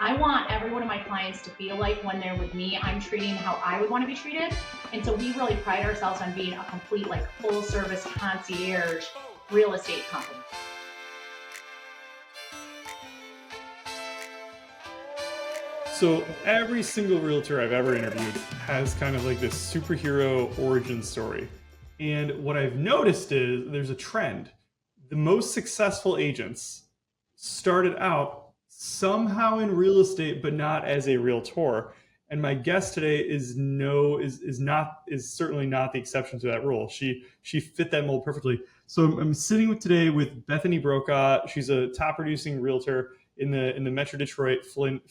I want every one of my clients to feel like when they're with me, I'm treating how I would want to be treated. And so we really pride ourselves on being a complete, like, full service concierge real estate company. So every single realtor I've ever interviewed has kind of like this superhero origin story. And what I've noticed is there's a trend. The most successful agents started out somehow in real estate, but not as a realtor. And my guest today is certainly not the exception to that rule. She fit that mold perfectly. So I'm sitting today with Bethany Brokaw. She's a top producing realtor in the Metro Detroit Flint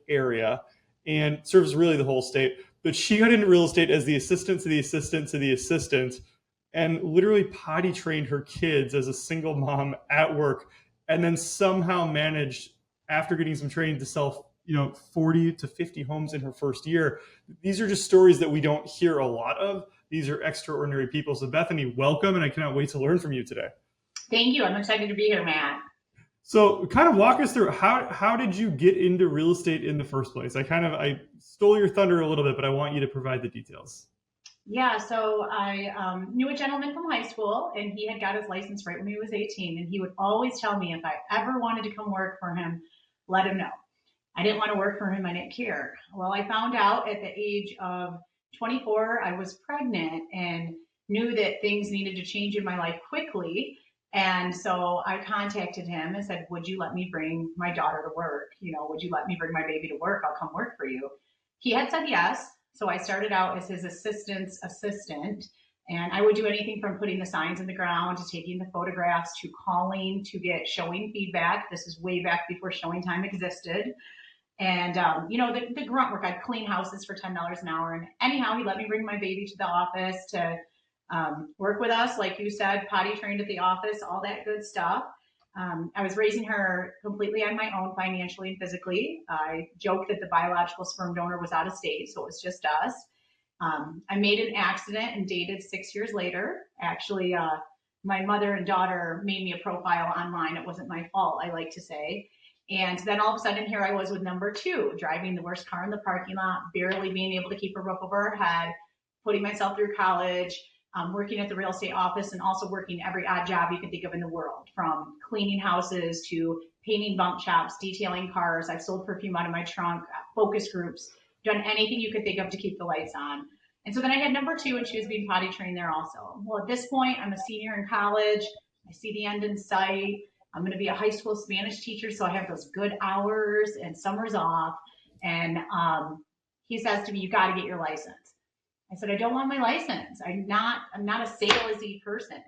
area, and serves really the whole state. But she got into real estate as the assistant to the assistant to the assistant, and literally potty trained her kids as a single mom at work, and then somehow managed, after getting some training, to sell 40 to 50 homes in her first year. These are just stories that we don't hear a lot of. These are extraordinary people. So Bethany, welcome, and I cannot wait to learn from you today. Thank you. I'm excited to be here, Matt. So kind of walk us through how did you get into real estate in the first place? I stole your thunder a little bit, but I want you to provide the details. Yeah, so I knew a gentleman from high school, and he had got his license right when he was 18. And he would always tell me if I ever wanted to come work for him, let him know. I didn't want to work for him. I didn't care. Well, I found out at the age of 24, I was pregnant and knew that things needed to change in my life quickly. And so I contacted him and said, would you let me bring my daughter to work? Would you let me bring my baby to work? I'll come work for you. He had said yes. So I started out as his assistant's assistant. And I would do anything from putting the signs in the ground to taking the photographs to calling to get showing feedback. This is way back before showing time existed. And the grunt work, I'd clean houses for $10 an hour. And anyhow, he let me bring my baby to the office to work with us, like you said, potty trained at the office, all that good stuff. I was raising her completely on my own, financially and physically. I joked that the biological sperm donor was out of state, so it was just us. I made an accident and dated 6 years later. Actually, my mother and daughter made me a profile online. It wasn't my fault, I like to say. And then all of a sudden, here I was with number two, driving the worst car in the parking lot, barely being able to keep a roof over our head, putting myself through college, working at the real estate office, and also working every odd job you can think of in the world, from cleaning houses to painting bump shops, detailing cars. I've sold perfume out of my trunk, focus groups, done anything you could think of to keep the lights on. And so then I had number two, and she was being potty trained there also. Well, at this point, I'm a senior in college. I see the end in sight. I'm going to be a high school Spanish teacher, so I have those good hours and summers off. And he says to me, "You got to get your license." I said, "I don't want my license. I'm not a salesy person.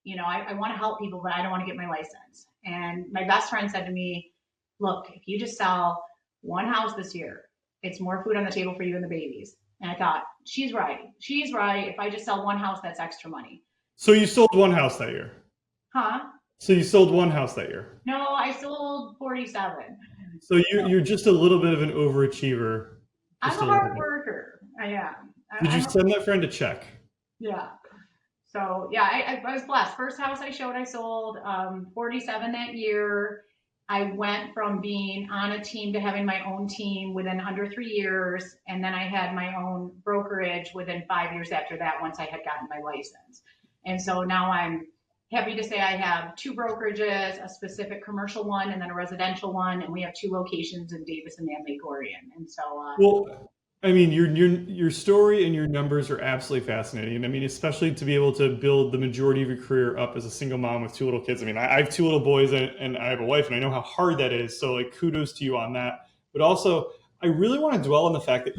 I want to help people, but I don't want to get my license." And my best friend said to me, "Look, if you just sell one house this year, it's more food on the table for you and the babies." And I thought, she's right. She's right. If I just sell one house, that's extra money. So you sold one house that year. Huh? So you sold one house that year. No, I sold 47. So you're just a little bit of an overachiever. I'm Just a a little hard bit. worker. I am. Did you I'm send that friend a check? Yeah. So yeah, I was blessed. First house I showed, I sold 47 that year. I went from being on a team to having my own team within under 3 years. And then I had my own brokerage within 5 years after that, once I had gotten my license. And so now I'm happy to say I have two brokerages, a specific commercial one and then a residential one. And we have two locations in Davis and Van Lake, Oregon. And so, Well, I mean, your story and your numbers are absolutely fascinating. And I mean, especially to be able to build the majority of your career up as a single mom with two little kids. I mean, I have two little boys and I have a wife, and I know how hard that is. So like, kudos to you on that. But also, I really want to dwell on the fact that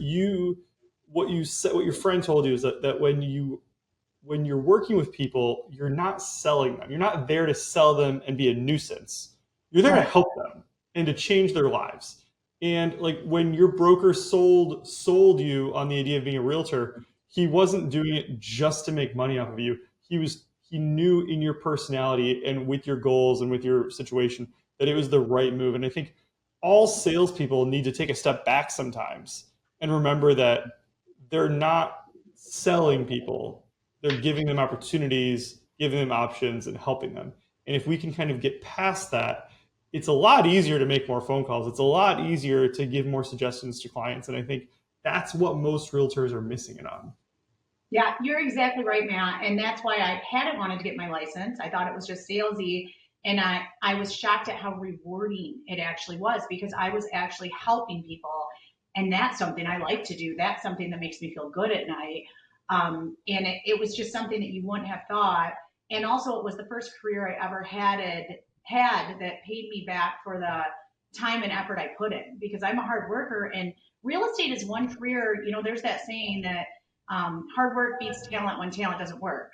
what you said, what your friend told you is that when you're working with people, you're not selling them. You're not there to sell them and be a nuisance. You're there to right. help them and to change their lives. And like when your broker sold you on the idea of being a realtor, he wasn't doing it just to make money off of you. He knew in your personality and with your goals and with your situation that it was the right move. And I think all salespeople need to take a step back sometimes and remember that they're not selling people. They're giving them opportunities, giving them options, and helping them. And if we can kind of get past that, it's a lot easier to make more phone calls. It's a lot easier to give more suggestions to clients. And I think that's what most realtors are missing it on. Yeah, you're exactly right, Matt. And that's why I hadn't wanted to get my license. I thought it was just salesy. And I was shocked at how rewarding it actually was because I was actually helping people. And that's something I like to do. That's something that makes me feel good at night. And it was just something that you wouldn't have thought. And also, it was the first career I ever had that paid me back for the time and effort I put in because I'm a hard worker. And real estate is one career, there's that saying that hard work beats talent when talent doesn't work.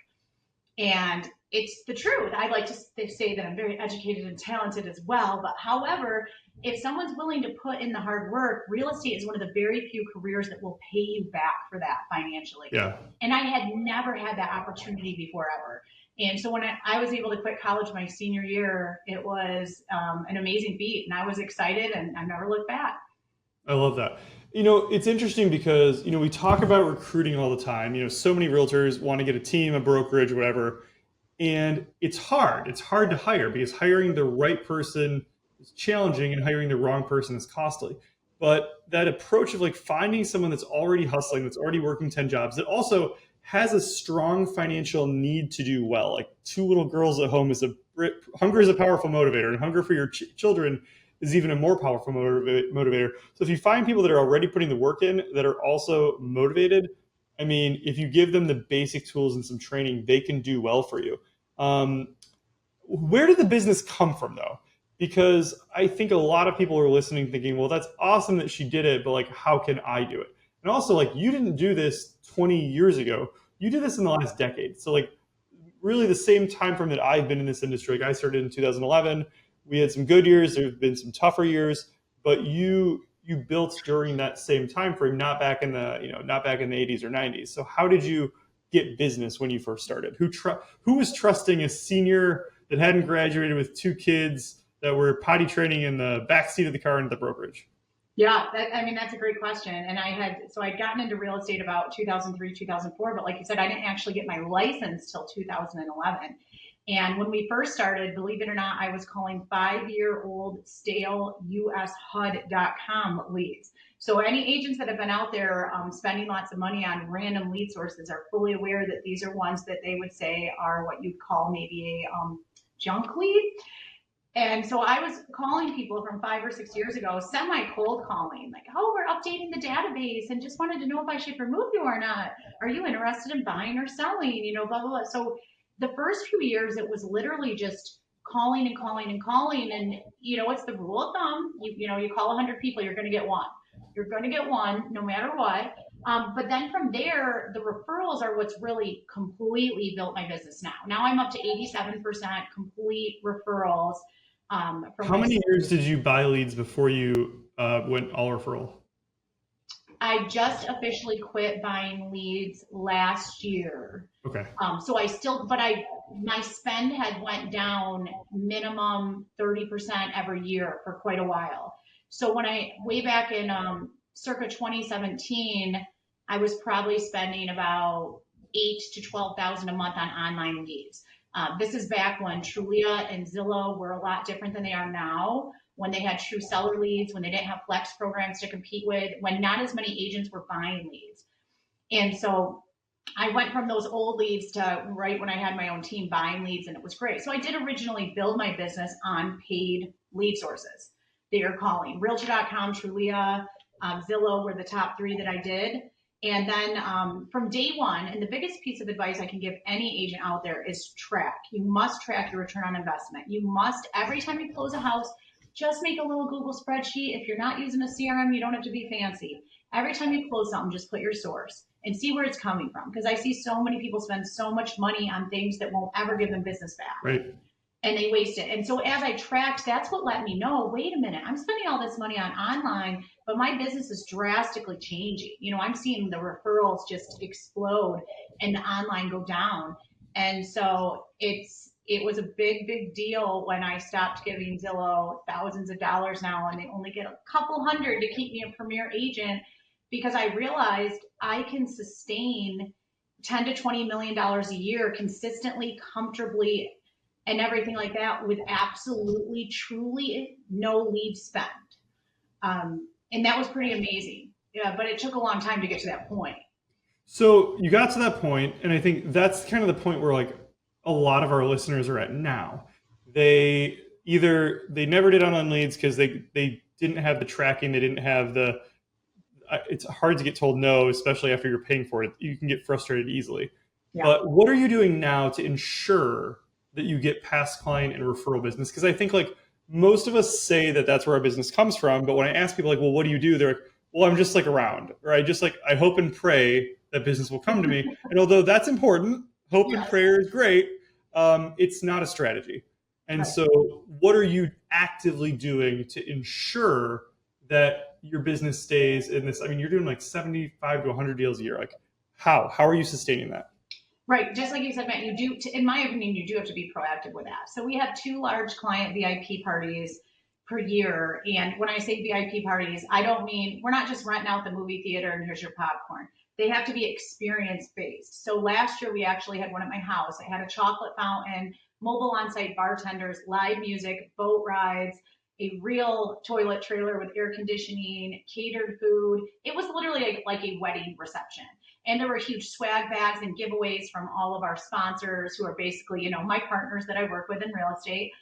And it's the truth. I'd like to say that I'm very educated and talented as well. But however, if someone's willing to put in the hard work, real estate is one of the very few careers that will pay you back for that financially. Yeah. And I had never had that opportunity before ever. And so when I was able to quit college my senior year, it was an amazing feat. And I was excited and I've never looked back. I love that. It's interesting because, we talk about recruiting all the time. So many realtors want to get a team, a brokerage, whatever. And it's hard. It's hard to hire because hiring the right person is challenging and hiring the wrong person is costly. But that approach of like finding someone that's already hustling, that's already working 10 jobs, that also has a strong financial need to do well. Like two little girls at home hunger is a powerful motivator, and hunger for your children is even a more powerful motivator. So if you find people that are already putting the work in, that are also motivated, I mean, if you give them the basic tools and some training, they can do well for you. Where did the business come from, though? Because I think a lot of people are listening thinking, well, that's awesome that she did it, but like, how can I do it? And also, like, you didn't do this 20 years ago. You did this in the last decade. So, like, really the same time frame that I've been in this industry. Like, I started in 2011. We had some good years. There have been some tougher years, but you built during that same time frame, not back in the 80s or 90s. So how did you get business when you first started? Who was trusting a senior that hadn't graduated with two kids that were potty training in the back seat of the car into the brokerage? Yeah, that's a great question. And I'd gotten into real estate about 2003, 2004, but like you said, I didn't actually get my license till 2011. And when we first started, believe it or not, I was calling 5-year-old stale ushud.com leads. So any agents that have been out there spending lots of money on random lead sources are fully aware that these are ones that they would say are what you'd call maybe a junk lead. And so I was calling people from 5 or 6 years ago, semi cold calling, like, oh, we're updating the database and just wanted to know if I should remove you or not. Are you interested in buying or selling? Blah, blah, blah. So the first few years, it was literally just calling and calling and calling. And, what's the rule of thumb? You call 100 people, you're going to get one. You're going to get one no matter what. But then from there, the referrals are what's really completely built my business now. Now I'm up to 87% complete referrals. How many years did you buy leads before you went all referral? I just officially quit buying leads last year. Okay. So my spend had went down minimum 30% every year for quite a while. So way back in circa 2017, I was probably spending about 8 to 12,000 a month on online leads. This is back when Trulia and Zillow were a lot different than they are now, when they had true seller leads, when they didn't have flex programs to compete with, when not as many agents were buying leads. And so I went from those old leads to right when I had my own team buying leads, and it was great. So I did originally build my business on paid lead sources that you're calling. Realtor.com, Trulia, Zillow were the top 3 that I did. And then from day one, and the biggest piece of advice I can give any agent out there is track. You must track your return on investment. You must, every time you close a house, just make a little Google spreadsheet. If you're not using a CRM, you don't have to be fancy. Every time you close something, just put your source and see where it's coming from. Because I see so many people spend so much money on things that won't ever give them business back. Right. And they waste it. And so as I tracked, that's what let me know, wait a minute, I'm spending all this money on online, but my business is drastically changing. I'm seeing the referrals just explode and the online go down. And so it was a big, big deal when I stopped giving Zillow thousands of dollars now, and they only get a couple hundred to keep me a premier agent, because I realized I can sustain $10 to $20 million a year consistently, comfortably, and everything like that with absolutely, truly no lead spend. And that was pretty amazing. Yeah, but it took a long time to get to that point. So you got to that point, and I think that's kind of the point where like a lot of our listeners are at now. They either they never did online leads because they didn't have the tracking, they didn't have the. It's hard to get told no, especially after you're paying for it. You can get frustrated easily. Yeah. But what are you doing now to ensure that you get past client and referral business? Because I think like most of us say that that's where our business comes from, but when I ask people like, well, what do you do? They're like, well, I'm just like around, or I just like I hope and pray that business will come to me. And although that's important, hope and Yes. prayer is great. It's not a strategy. And Right. so, what are you actively doing to ensure that your business stays in this? I mean, you're doing like 75 to 100 deals a year. Like, how are you sustaining that? Right. Just like you said, Matt, you do, in my opinion, you do have to be proactive with that. So we have two large client VIP parties per year. And when I say VIP parties, I don't mean we're not just renting out the movie theater and here's your popcorn. They have to be experience based. So last year we actually had one at my house. I had a chocolate fountain, mobile on site bartenders, live music, boat rides, a real toilet trailer with air conditioning, catered food. It was literally like a wedding reception. And there were huge swag bags and giveaways from all of our sponsors who are basically, my partners that I work with in real estate.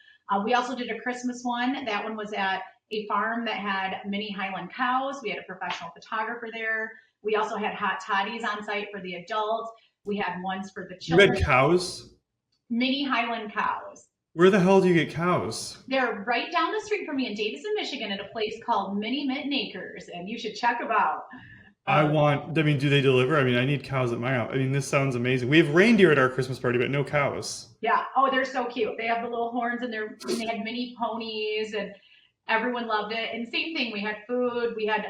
We also did a Christmas one. That one was at a farm that had mini Highland cows. We had a professional photographer there. We also had hot toddies on site for the adults. We had ones for the You children, had cows? mini Highland cows. Where the hell do you get cows? They're right down the street from me in Davison, Michigan, at a place called Mini Mitten Acres, and you should check them out. Um, I mean, do they deliver? I mean, I need cows at my house. I mean, this sounds amazing. We have reindeer at our Christmas party, but no cows. Yeah. Oh, they're so cute. They have the little horns and they had mini ponies and everyone loved it. And same thing, we had food, we had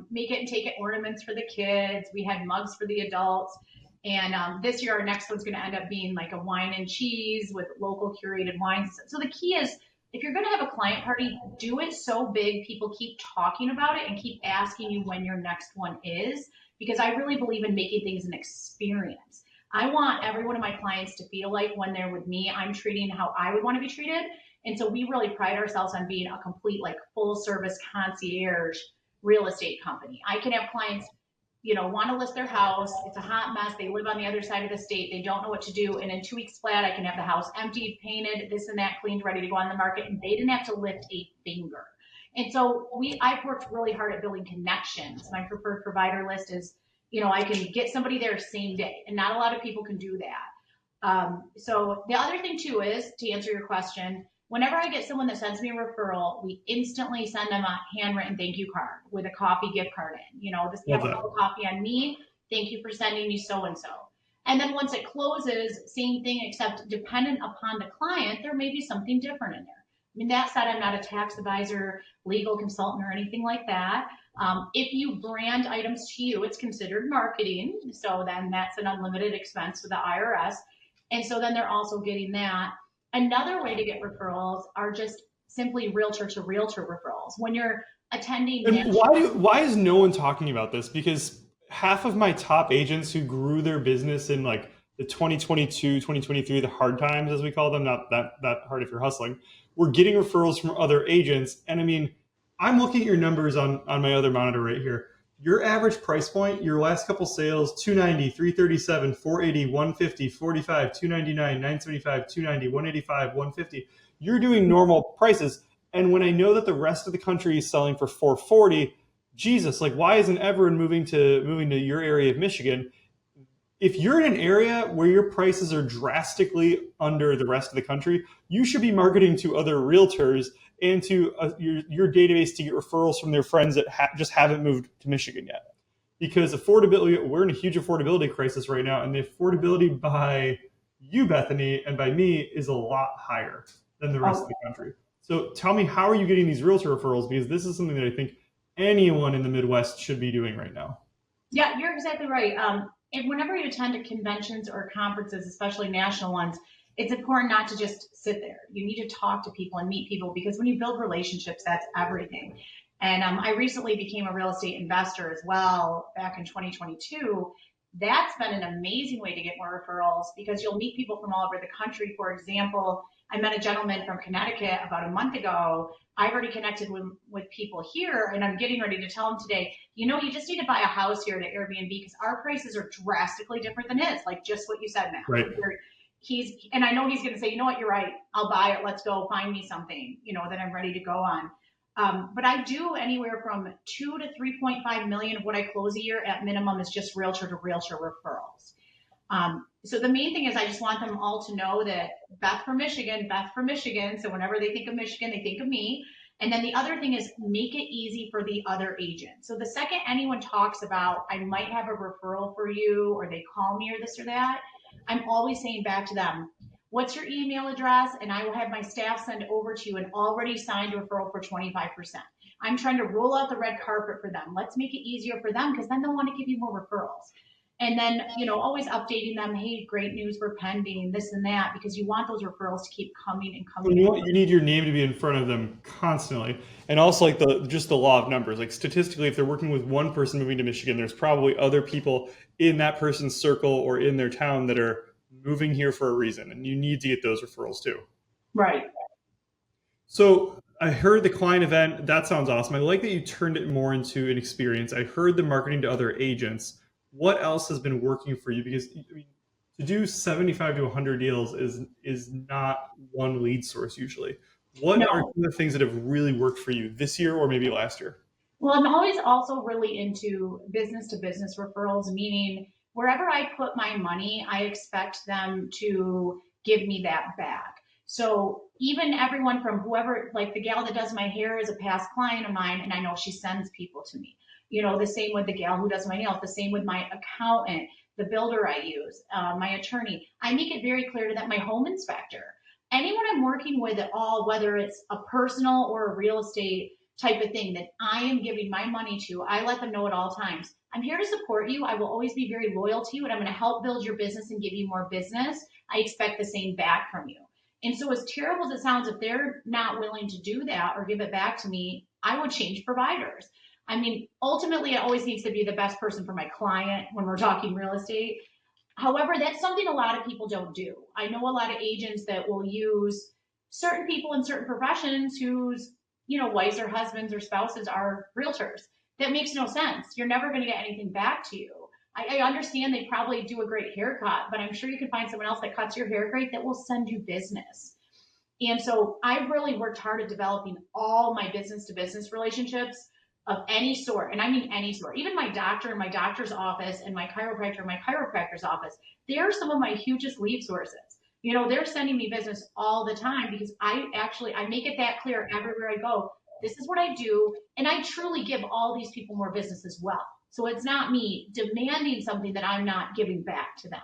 make it and take it ornaments for the kids, we had mugs for the adults. And this year, our next one's going to end up being like a wine and cheese with local curated wines. So the key is if you're going to have a client party, do it so big people keep talking about it and keep asking you when your next one is, because I really believe in making things an experience. I want every one of my clients to feel like when they're with me, I'm treating how I would want to be treated. And so we really pride ourselves on being a complete, like full service concierge real estate company. I can have clients, want to list their house. It's a hot mess. They live on the other side of the state. They don't know what to do. And in 2 weeks flat, I can have the house emptied, painted, this and that, cleaned, ready to go on the market. And they didn't have to lift a finger. And so I've worked really hard at building connections. My preferred provider list is, I can get somebody there same day, and not a lot of people can do that. So the other thing too is to answer your question, whenever I get someone that sends me a referral, we instantly send them a handwritten thank you card with a coffee gift card in. This Love have a that. cup of coffee on me. Thank you for sending me so and so. And then once it closes, same thing, except dependent upon the client, there may be something different in there. I mean, that said, I'm not a tax advisor, legal consultant, or anything like that. If you brand items to you, it's considered marketing. So then that's an unlimited expense for the IRS. And so then they're also getting that. Another way to get referrals are just simply realtor to realtor referrals. When you're attending And national, why is no one talking about this? Because half of my top agents who grew their business in like the 2022, 2023, the hard times as we call them, not that hard if you're hustling, were getting referrals from other agents. And I mean, I'm looking at your numbers on my other monitor right here. Your average price point, your last couple sales, 290, 337, 480, 150, 45, 299, 975, 290, 185, 150. You're doing normal prices. And when I know that the rest of the country is selling for 440, Jesus, like why isn't everyone moving to your area of Michigan? If you're in an area where your prices are drastically under the rest of the country, you should be marketing to other realtors and to your database to get referrals from their friends that just haven't moved to Michigan yet. Because affordability, we're in a huge affordability crisis right now, and the affordability by you, Bethany, and by me is a lot higher than the rest of oh, the country. So tell me, how are you getting these realtor referrals? Because this is something that I think anyone in the Midwest should be doing right now. yeah, you're exactly right. And whenever you attend conventions or conferences, especially national ones, it's important not to just sit there. You need to talk to people and meet people because when you build relationships, that's everything. And I recently became a real estate investor as well back in 2022. That's been an amazing way to get more referrals because you'll meet people from all over the country. For example, I met a gentleman from Connecticut about a month ago. I've already connected with people here, and I'm getting ready to tell him today, you just need to buy a house here at Airbnb because our prices are drastically different than his, like just what you said, Matt. Right. And I know he's going to say, you know what, you're right. I'll buy it. Let's go find me something, that I'm ready to go on. But I do anywhere from 2 to 3.5 million of what I close a year at minimum is just realtor to realtor referrals. So the main thing is I just want them all to know that Beth from Michigan. So whenever they think of Michigan, they think of me. And then the other thing is make it easy for the other agent. So the second anyone talks about, I might have a referral for you, or they call me or this or that, I'm always saying back to them, what's your email address? And I will have my staff send over to you an already signed referral for 25%. I'm trying to roll out the red carpet for them. Let's make it easier for them because then they'll want to give you more referrals. And then, always updating them, hey, great news, we're pending, this and that, because you want those referrals to keep coming and coming. You need your name to be in front of them constantly. And also like just the law of numbers. Like statistically, if they're working with one person moving to Michigan, there's probably other people in that person's circle or in their town that are moving here for a reason. And you need to get those referrals too. Right. So I heard the client event. That sounds awesome. I like that you turned it more into an experience. I heard the marketing to other agents. What else has been working for you? Because to do 75 to 100 deals is not one lead source usually. What are some of the things that have really worked for you this year or maybe last year? Well, I'm always also really into business to business referrals, meaning wherever I put my money, I expect them to give me that back. So even everyone from whoever, like the gal that does my hair is a past client of mine, and I know she sends people to me. The same with the gal who does my nails, the same with my accountant, the builder I use, my attorney. I make it very clear to them, my home inspector, anyone I'm working with at all, whether it's a personal or a real estate type of thing that I am giving my money to, I let them know at all times. I'm here to support you. I will always be very loyal to you, and I'm going to help build your business and give you more business. I expect the same back from you. And so, as terrible as it sounds, if they're not willing to do that or give it back to me, I would change providers. I mean, ultimately, it always needs to be the best person for my client when we're talking real estate. However, that's something a lot of people don't do. I know a lot of agents that will use certain people in certain professions whose, wives or husbands or spouses are realtors. That makes no sense. You're never going to get anything back to you. I understand they probably do a great haircut, but I'm sure you can find someone else that cuts your hair great that will send you business. And so I've really worked hard at developing all my business to business relationships of any sort. And I mean any sort. Even my doctor in my doctor's office and my chiropractor in my chiropractor's office, they're some of my hugest lead sources. They're sending me business all the time because I make it that clear everywhere I go. This is what I do. And I truly give all these people more business as well. So it's not me demanding something that I'm not giving back to them.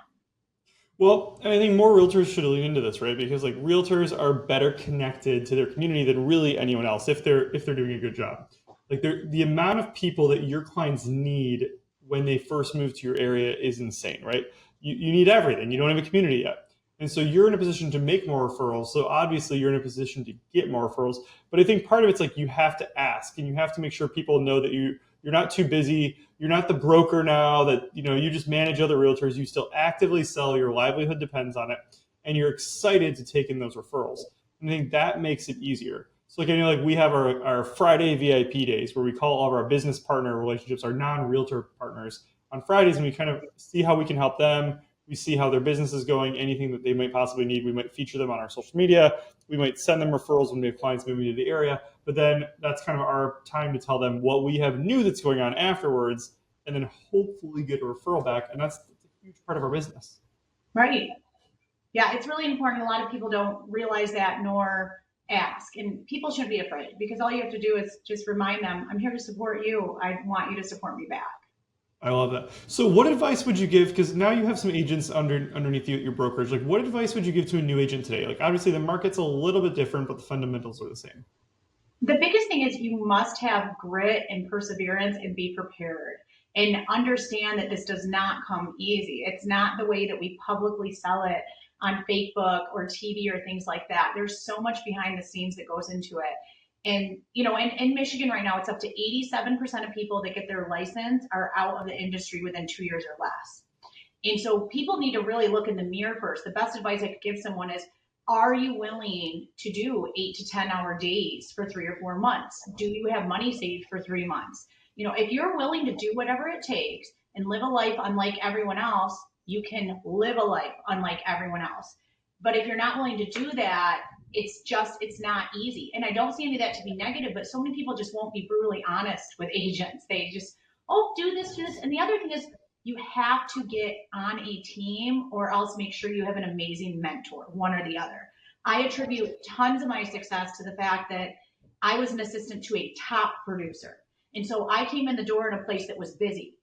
Well, I think more realtors should lean into this, right? Because like realtors are better connected to their community than really anyone else if they're doing a good job. Like the amount of people that your clients need when they first move to your area is insane, right? You need everything. You don't have a community yet. And so you're in a position to make more referrals. So obviously you're in a position to get more referrals. But I think part of it's like you have to ask and you have to make sure people know that you're not too busy. You're not the broker now that you just manage other realtors. You still actively sell. Your livelihood depends on it. And you're excited to take in those referrals. And I think that makes it easier. So like we have our Friday VIP days where we call all of our business partner relationships, our non-realtor partners on Fridays, and we kind of see how we can help them. We see how their business is going, anything that they might possibly need. We might feature them on our social media. We might send them referrals when we have clients moving to the area. But then that's kind of our time to tell them what we have new that's going on afterwards, and then hopefully get a referral back. And that's a huge part of our business. Right. Yeah, it's really important. A lot of people don't realize that nor ask. And people shouldn't be afraid because all you have to do is just remind them, I'm here to support you. I want you to support me back. I love that. So what advice would you give, because now you have some agents underneath you at your brokerage, like what advice would you give to a new agent today? Like obviously the market's a little bit different, but the fundamentals are the same. The biggest thing is you must have grit and perseverance and be prepared and understand that this does not come easy. It's not the way that we publicly sell it on Facebook or TV or things like that. There's so much behind the scenes that goes into it. And, in Michigan right now, it's up to 87% of people that get their license are out of the industry within 2 years or less. And so people need to really look in the mirror first. The best advice I could give someone is are you willing to do 8 to 10 hour days for 3 or 4 months? Do you have money saved for 3 months? If you're willing to do whatever it takes and live a life unlike everyone else, you can live a life unlike everyone else. But if you're not willing to do that, it's not easy. And I don't see any of that to be negative, but so many people just won't be brutally honest with agents. They just, oh, do this, do this. And the other thing is, you have to get on a team or else make sure you have an amazing mentor, one or the other. I attribute tons of my success to the fact that I was an assistant to a top producer. And so I came in the door in a place that was busy,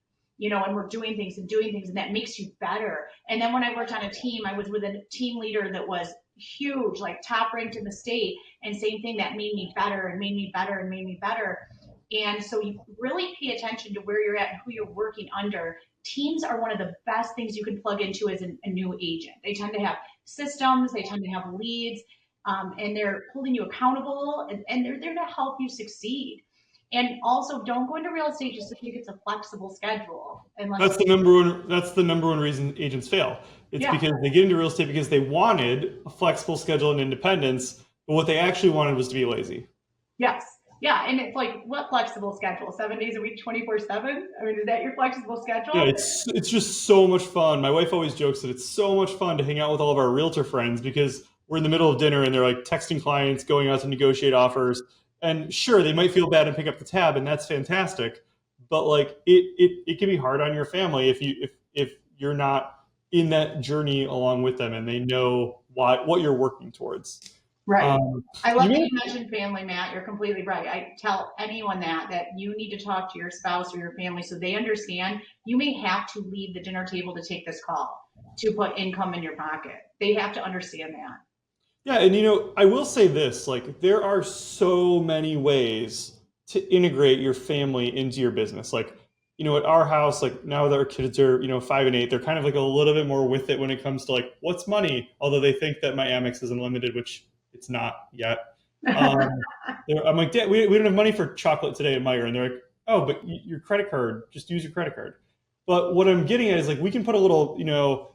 and we're doing things and doing things, and that makes you better. And then when I worked on a team, I was with a team leader that was huge, like top ranked in the state. And same thing, that made me better and made me better and made me better. And so you really pay attention to where you're at and who you're working under. Teams are one of the best things you can plug into as a new agent. They tend to have systems, they tend to have leads, and they're holding you accountable, and they're there to help you succeed. And also, don't go into real estate just to think it's a flexible schedule. That's the number one reason agents fail. It's Yeah. because they get into real estate because they wanted a flexible schedule and independence, but what they actually wanted was to be lazy. Yes. Yeah. And it's like, what flexible schedule? 7 days a week, 24/7? I mean, is that your flexible schedule? Yeah, it's just so much fun. My wife always jokes that it's so much fun to hang out with all of our realtor friends because we're in the middle of dinner and they're like texting clients, going out to negotiate offers. And sure, they might feel bad and pick up the tab, and that's fantastic. But like it can be hard on your family if you're not in that journey along with them and they know what you're working towards. Right. I love that You you mentioned family, Matt. You're completely right. I tell anyone that you need to talk to your spouse or your family so they understand you may have to leave the dinner table to take this call to put income in your pocket. They have to understand that. Yeah, and I will say this, like there are so many ways to integrate your family into your business. Like, at our house, like now that our kids are, 5 and 8, they're kind of like a little bit more with it when it comes to like, what's money? Although they think that my Amex is unlimited, which it's not yet. I'm like, Dad, we don't have money for chocolate today at Meyer. And they're like, oh, but your credit card, just use your credit card. But what I'm getting at is like, we can put a little,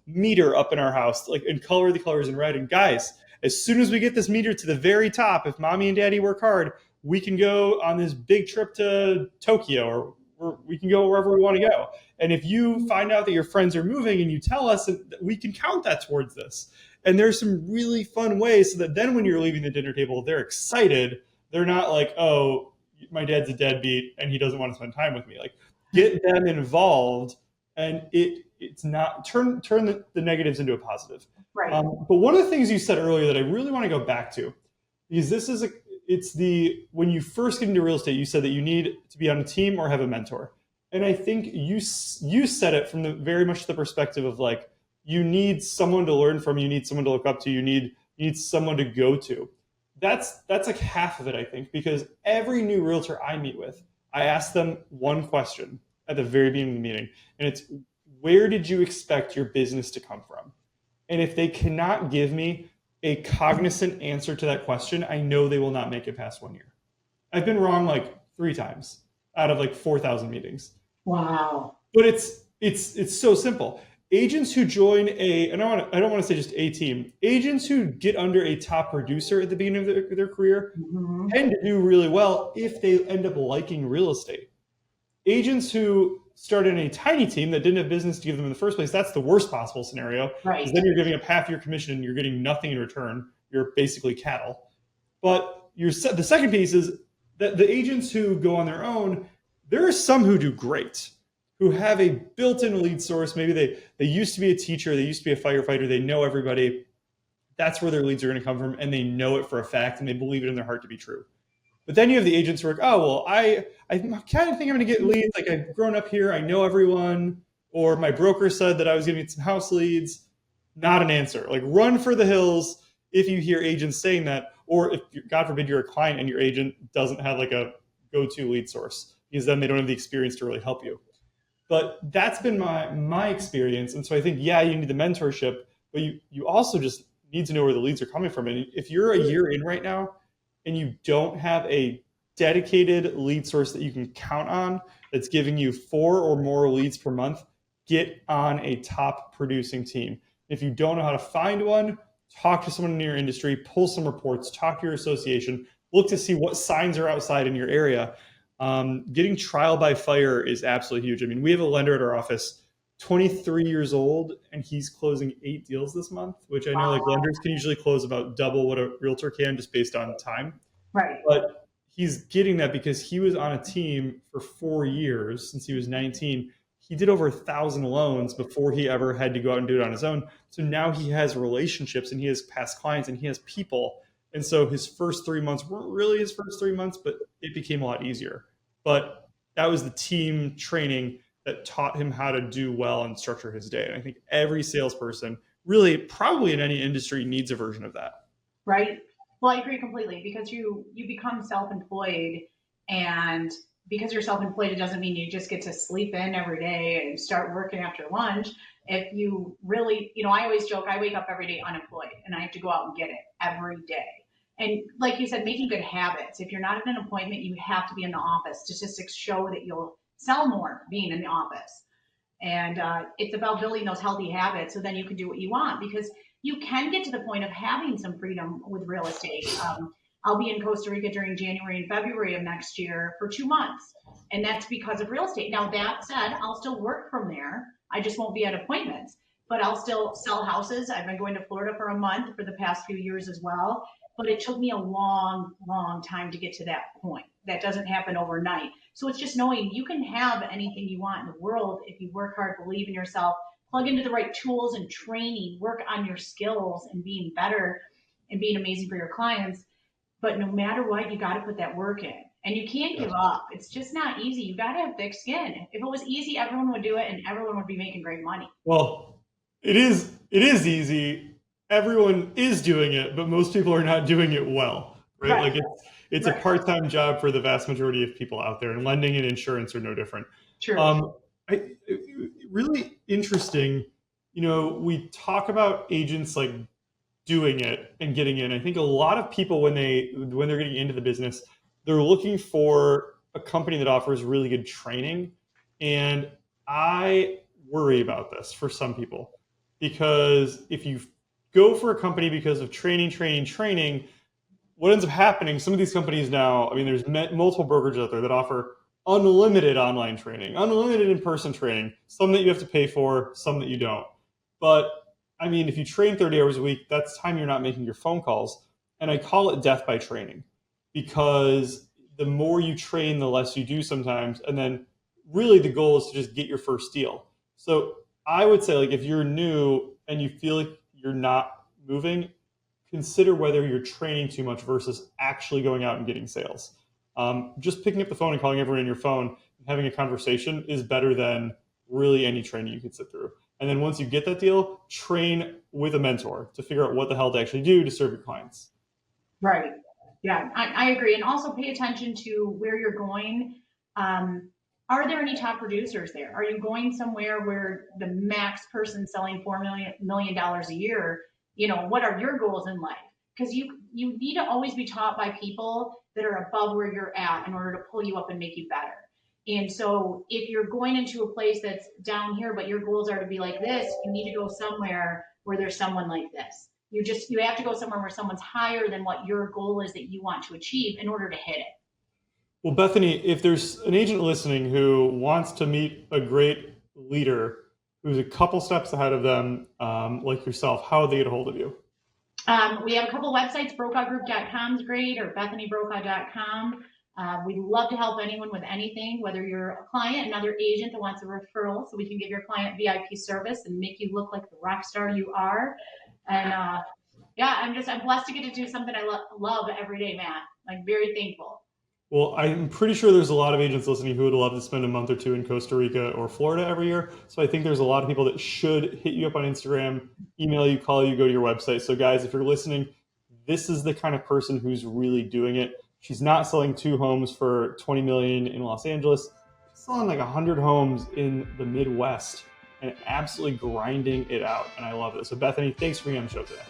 meter up in our house, like, and color the colors in red. And guys, as soon as we get this meter to the very top, if mommy and daddy work hard, we can go on this big trip to Tokyo or we can go wherever we want to go. And if you find out that your friends are moving and you tell us, we can count that towards this. And there's some really fun ways so that then when you're leaving the dinner table, they're excited. They're not like, oh, my dad's a deadbeat and he doesn't want to spend time with me. Like, get them involved, and it's not turn the negatives into a positive. Right. But one of the things you said earlier that I really want to go back to is when you first get into real estate, you said that you need to be on a team or have a mentor. And I think you said it from the very much the perspective of like, you need someone to learn from, you need someone to look up to, you need someone to go to. That's like half of it, I think, because every new realtor I meet with, I ask them one question at the very beginning of the meeting, and it's, where did you expect your business to come from? And if they cannot give me a cognizant answer to that question, I know they will not make it past 1 year. I've been wrong like 3 times out of like 4,000 meetings. Wow. But it's so simple. Agents who join and I don't want to say just a team, agents who get under a top producer at the beginning of their career tend to do really well if they end up liking real estate. Agents who start in a tiny team that didn't have business to give them in the first place, that's the worst possible scenario. Right. Because then you're giving up half your commission and you're getting nothing in return. You're basically cattle. But the second piece is that the agents who go on their own, there are some who do great, who have a built-in lead source. Maybe they used to be a teacher, they used to be a firefighter, they know everybody. That's where their leads are going to come from, and they know it for a fact, and they believe it in their heart to be true. But then you have the agents who are like, oh, well, I kind of think I'm going to get leads. Like, I've grown up here, I know everyone, or my broker said that I was going to get some house leads. Not an answer. Like, run for the hills if you hear agents saying that, or if, God forbid, you're a client and your agent doesn't have like a go-to lead source, because then they don't have the experience to really help you. But that's been my experience. And so I think, yeah, you need the mentorship, but you also just need to know where the leads are coming from. And if you're a year in right now and you don't have a dedicated lead source that you can count on that's giving you 4 or more leads per month, get on a top producing team. If you don't know how to find one, talk to someone in your industry, pull some reports, talk to your association, look to see what signs are outside in your area. Getting trial by fire is absolutely huge. I mean, we have a lender at our office, 23 years old, and he's closing 8 deals this month, which I know like Wow. lenders can usually close about double what a realtor can just based on time. Right. But he's getting that because he was on a team for 4 years since he was 19. He did over 1,000 loans before he ever had to go out and do it on his own. So now he has relationships and he has past clients and he has people. And so his first 3 months weren't really his first 3 months, but it became a lot easier. But that was the team training that taught him how to do well and structure his day. And I think every salesperson, really, probably in any industry, needs a version of that. Right. Well, I agree completely because you become self-employed, and because you're self-employed, it doesn't mean you just get to sleep in every day and start working after lunch. If you really, I always joke, I wake up every day unemployed and I have to go out and get it every day. And like you said, making good habits. If you're not in an appointment, you have to be in the office. Statistics show that you'll sell more being in the office. And it's about building those healthy habits so then you can do what you want, because you can get to the point of having some freedom with real estate. I'll be in Costa Rica during January and February of next year for 2 months. And that's because of real estate. Now, that said, I'll still work from there. I just won't be at appointments, but I'll still sell houses. I've been going to Florida for a month for the past few years as well. But it took me a long, long time to get to that point. That doesn't happen overnight. So it's just knowing you can have anything you want in the world if you work hard, believe in yourself, plug into the right tools and training, work on your skills and being better and being amazing for your clients. But no matter what, you got to put that work in. And you can't give up. It's just not easy. You got to have thick skin. If it was easy, everyone would do it and everyone would be making great money. Well, it is easy. Everyone is doing it, but most people are not doing it well, right? Right. Like it's a Right. part-time job for the vast majority of people out there, and lending and insurance are no different. True. Um, really interesting. We talk about agents like doing it and getting in. I think a lot of people when they're getting into the business, they're looking for a company that offers really good training. And I worry about this for some people because if you go for a company because of training, what ends up happening, some of these companies now, I mean, there's multiple brokerages out there that offer unlimited online training, unlimited in-person training, some that you have to pay for, some that you don't. But I mean, if you train 30 hours a week, that's time you're not making your phone calls. And I call it death by training because the more you train, the less you do sometimes. And then really the goal is to just get your first deal. So I would say, like, if you're new and you feel like you're not moving, consider whether you're training too much versus actually going out and getting sales. Just picking up the phone and calling everyone in your phone and having a conversation is better than really any training you could sit through. And then once you get that deal, train with a mentor to figure out what the hell to actually do to serve your clients. Right. Yeah, I agree. And also pay attention to where you're going. Um, are there any top producers there? Are you going somewhere where the max person selling $4 million a year, what are your goals in life? Because you need to always be taught by people that are above where you're at in order to pull you up and make you better. And so if you're going into a place that's down here, but your goals are to be like this, you need to go somewhere where there's someone like this. You have to go somewhere where someone's higher than what your goal is that you want to achieve in order to hit it. Well, Bethany, if there's an agent listening who wants to meet a great leader who's a couple steps ahead of them, like yourself, how would they get a hold of you? We have a couple websites. BrokawGroup.com is great, or BethanyBrokaw.com. We'd love to help anyone with anything, whether you're a client, another agent that wants a referral, so we can give your client VIP service and make you look like the rock star you are. And yeah, I'm blessed to get to do something I love every day, Matt. Like, very thankful. Well, I'm pretty sure there's a lot of agents listening who would love to spend a month or two in Costa Rica or Florida every year. So I think there's a lot of people that should hit you up on Instagram, email you, call you, go to your website. So guys, if you're listening, this is the kind of person who's really doing it. She's not selling 2 homes for 20 million in Los Angeles. She's selling like 100 homes in the Midwest and absolutely grinding it out. And I love it. So Bethany, thanks for being on the show today.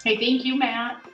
Hey, thank you, Matt.